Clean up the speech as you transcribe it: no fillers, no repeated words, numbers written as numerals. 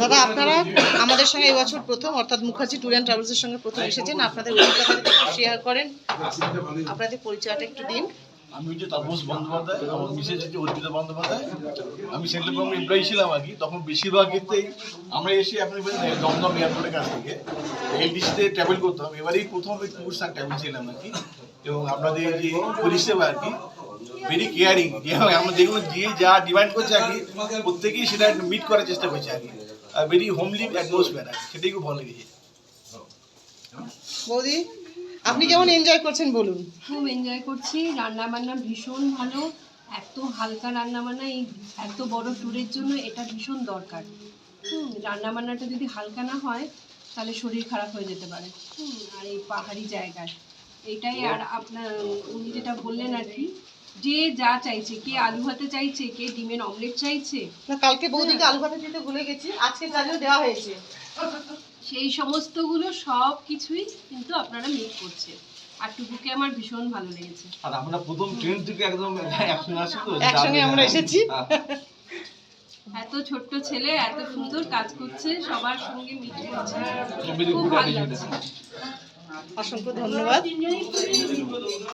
দাদা, আপনারা আমাদের সঙ্গে এবছর প্রথম, অর্থাৎ মুখার্জি ট্যুর অ্যান্ড ট্রাভেলসের সঙ্গে প্রথম এসেছেন। আপনাদের অভিজ্ঞতা শেয়ার করেন, আপনাদের পরিচয়টা একটু দিন। আমি হচ্ছে তাপস বন্দ্যোপাধ্যায়, আমার মিসেস হচ্ছে অর্পিতা বন্দ্যোপাধ্যায়। আমি সেন্ট্রাল গভর্নমেন্ট এমপ্লয়ি ছিলাম আর কি। তখন বেশিরভাগ ক্ষেত্রেই আমরা এসে আপনি দমদম এয়ারপোর্টের কাছ থেকে এলডিসিতে ট্রাভেল করতাম। এবারেই প্রথম ট্যুরস অ্যান্ড ট্রাভেল ছিলাম আর কি। এবং আপনাদের যে পরিষেবা আর কি ভেরি কেয়ারিং, যে আমরা দেখুন যে যা ডিমান্ড করছে আর কি প্রত্যেকেই সেটা মিট করার চেষ্টা করছে আর কি। ভেরি হোমলি অ্যাটমসফিয়ার, সেটাই খুব ভালো লেগেছে। বৌদি, আপনি কেমন এনজয় করছেন বলুন? খুব এনজয় করছি, রান্না বান্না ভীষণ ভালো, এত হালকা রান্না বান্না এই এত বড় ট্যুরের জন্য এটা ভীষণ দরকার। রান্না বান্নাটা যদি হালকা না হয় তাহলে শরীর খারাপ হয়ে যেতে পারে। আর এই পাহাড়ি জায়গায় এইটাই। আর আপনার উনি যেটা বললেন আর কি, যে যা চাইছে, কে আলু ভাতে চাইছে, কে ডিমের অমলেট চাইছে। না, কালকে বৌদিকে আলু ভাতে দিতে ভুলে গেছি, আজকে কাজেও দেওয়া হয়েছে। সেই সমস্তগুলো সব কিছুই কিন্তু আপনারা মিট করছে। আর টুকুকে আমার ভীষণ ভালো লেগেছে। আর আমরা প্রথম ট্রেন থেকে একদম একসঙ্গে আসি তো, একসঙ্গে আমরা এসেছি। এত ছোট্ট ছেলে এত সুন্দর কাজ করছে, সবার সঙ্গে মিট করছে, খুব ভালো লাগছে। অসংখ্য ধন্যবাদ।